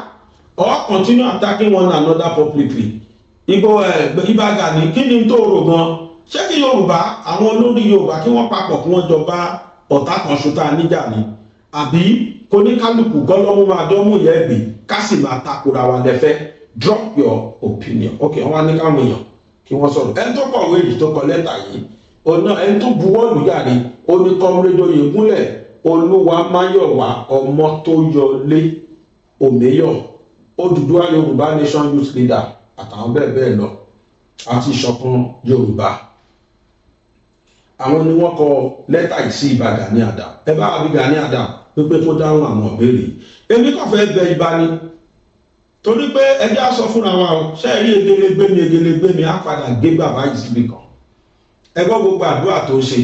or continue attacking one another publicly? Ìbà Gani kí ni tó rò gan? Ṣé kí Yorùbá àwọn olórí Yorùbá kí wọ́n papọ̀ kí wọ́n jọba ọ̀tá kan ṣùtá níjà ni? Àbí kóníkálùkù gọ́lọ́mú máa dánmú yẹ ẹ̀gbìn ká sì máa takora wa lẹ́fẹ́? Drop your opinion. Okay, wọ́n á ní káwọn èèyàn kí wọ́n sọ̀rọ̀. Ẹni tó kọ̀wé yìí tó kọ lẹ́tà yìí ọ̀nà ẹni tó buwọ́lù yàrá oníkọ́mrédé Oyègúnlẹ̀ Olúwamáyọ̀wá Ọmọ́tóyọlé Òmẹ́yọ̀ Odùduwà Yorùbá Nation Youth Leader àtàwọn bẹ́ẹ̀ bẹ́ẹ̀ lọ àti ìṣọ̀kan Yorùbá. Àwọn ni wọ́n kọ lẹ́tà yìí sí Ìbà Gani Adams. Ẹ bá wà bí Gani Adams pé kó dáhùn àwọn ìbéèrè. Èmi kàn fẹ́ bẹ Ìbà ni torí pé ẹjẹ́ á sọ fúnra wa o ṣe rí egelegbe mi á padà gbé bàbá yìí síbi kan. Ẹ gbọ́ gbogbo àdúrà tó ṣe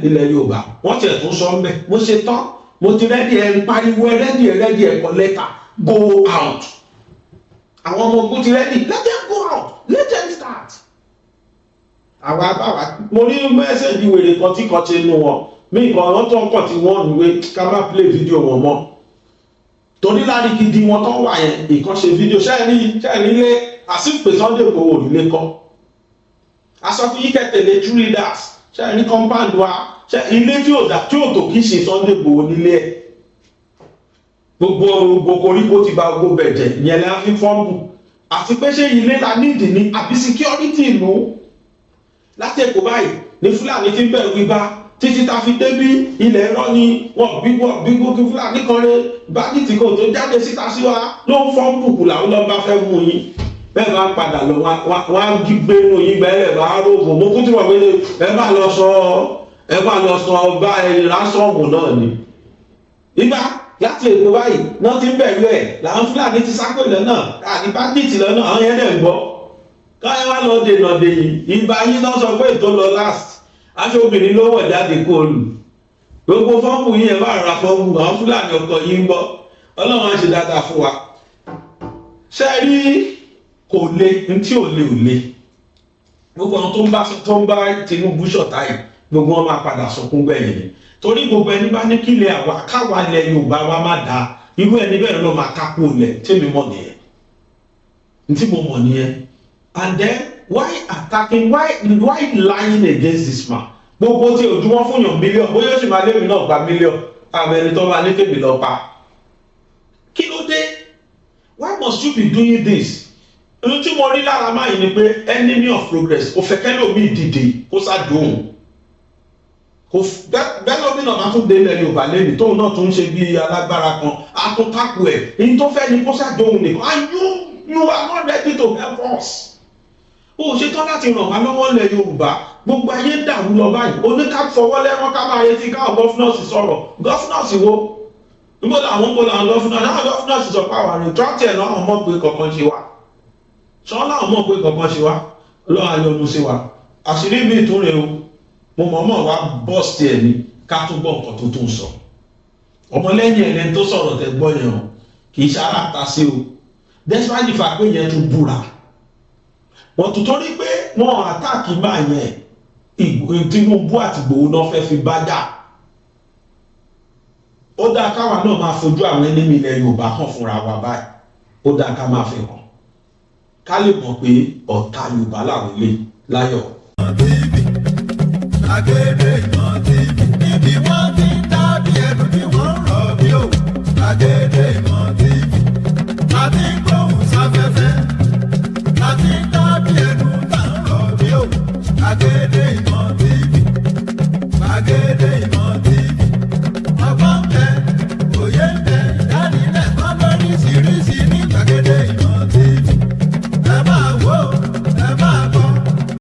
ilẹ̀ Yorùbá wọ́n tiẹ̀ tún sọ mbẹ́ mo ṣe tán mo ti rẹ́dí ẹ̀ ń pariwo rẹ́dí ẹ̀ kọ lẹ́tà go out. Àwọn ọmọ ogun ti rẹ́dí let them go out let them start. Àwa báwa mo rí mẹ́sẹ̀jì wèrè kan tí kan ṣe nù wọn mí kan wọ́n tó ń kàn tí wọ́n nùwé ká má play fídíò wọn mọ́ torí láti gidi wọn tó wà yẹn ìkànṣe fídíò ṣẹ́ẹ̀rí lé àsìpè Sunday Igboho nílé kọ́ asọ́fún yìí kẹtẹ̀lé true leaders ṣẹ́ẹ̀rí compound wa ilé tí ò tó kí ṣe Sunday Igboho nílé ẹ̀ gbogbo koríko ti ba gbogbo bẹ̀jẹ̀ yẹn la fi fọ́ọ̀mù àti pé ṣé ilé la nídìí ni àbí security ìlú láti Èkó báyìí ní Fúlàní ti ń bẹ̀rù ibà títí ta fi débí ilẹ̀ ẹ̀rọ ni wọ́n bí gbógi Fúlàní kan rẹ bájìtì kan tó jáde síta sí wa ló ń fọ́n bùkù làwọn lọ́ọ́ bá fẹ́ mú yín bẹ́ẹ̀ bá ń padà lọ wọ́n á gbé inú yín gbẹ́rẹ́ bá rògbò mo kú tí wọ́n gbé ẹ bá lọ sọ ọba ẹ̀yìn lásọ̀mù náà ni ibà láti Èkó báyìí náà ti ń bẹ̀rù ẹ̀ làwọn Fúlàní ti sáko ilẹ̀ náà àti bájìtì lọ́nà àwọn yẹn dẹ̀ ń gbọ́ káyọ̀ wá lọ dènà dèyìn ìgbà yín náà sọ pé ètò lọ last aṣọ obìnrin ló wọ̀ jáde kó lù gbogbo fọ́ọ̀mù yìí ẹ̀ bá ra fọ́ọ̀mù àwọn Fúlàní ọkọ̀ yìí ń bọ̀ Ọlọ́run á ṣe dáadáa fún wa ṣe rí kò le ntí ò le gbogbo àwọn tó ń bá Tinubu ṣọ̀tá yìí gbogbo wọn máa padà sọkún gbẹ̀yìn ni torí gbogbo ẹni bá ní kílẹ̀ káwa ilẹ̀ Yorùbá wa má dáa irú ẹni bẹ́ẹ̀ ló máa kápò lẹ̀ tèmi mọ̀ nìyẹn ntí mo mọ̀ nìyẹn and then why attacking why lying against this man gbogbo tí ojúmọ́ fún yàn mílíọ̀nù bóyá ó sì máa lémi náà gba mílíọ̀nù àmọ́ ẹni tó bá ní kébì lọ pa kí ló dé why must you be doing this ohun tí mo rí lára máa yìí ni pé enemy of progress kò fẹ́ kẹ́lẹ́ omi dìde kó ṣàdóhùn kò bẹ́ẹ̀ lómi náà máa tún dé ilẹ̀ Yorùbá lẹ́nu tóun náà tún ṣe bí alágbára kan àtúntákù ẹ̀ èyí tó fẹ́ ni kó ṣàdóhùn nìkan and you are not ready to help us ó ṣetán láti ràn wá lọ́wọ́ ilẹ̀ Yorùbá gbogbo ayé ń dàrú lọ báyìí oníkà fọwọ́ lẹ́rán ká máa retí káwọn gọ́fúnọ̀sì sọ̀rọ̀ gọ́fúnọ̀sì wo níbo làwọn gọ́fúnọ̀sì sọ pé àwọn àrùn trọ́tì ẹ̀ náà mọ̀ pé kankan ṣe wá ṣọ́ láwọn mọ̀ pé kankan ṣe wá lọ́wọ́ ayọ̀nu sí wa àṣírí mi ìtúnrẹ̀ o mo mọ̀ wá bọ́ọ̀sì ẹ̀ ní ká tún gbọ́ nǹkan tó tún sọ ọmọlẹ́yìn ẹ̀lẹ́ni tó sọ̀rọ̀ tẹ gbọ́ yẹn o kì í ṣára ta sí o despite the fact pé yẹn tún búra wọ́n tún torí pé wọ́n àtàkì máa yẹn Tinubu àti Ìgbòho náà fẹ́ fi bá dà ó dáa káwa náà máa fojú àwọn ẹni ilẹ̀ Yorùbá hàn fúnra wa báyìí ó dáa ká máa fi hàn ká lè mọ̀ pé ọ̀tá Yorùbá làwọn ilé láyọ̀. Gbàgede Ìmọ̀ TV níbi wọ́n ti ń dábì ẹnu tí wọ́n ń rọ̀ bí òwú. Gbàgede Ìmọ̀ TV láti ń gbóhùn sáfẹ́fẹ́ láti ń dábì ẹnu tá ń rọ̀ bí òwú. Gbàgede Ìmọ̀ TV Gbàgede Ìmọ̀ TV.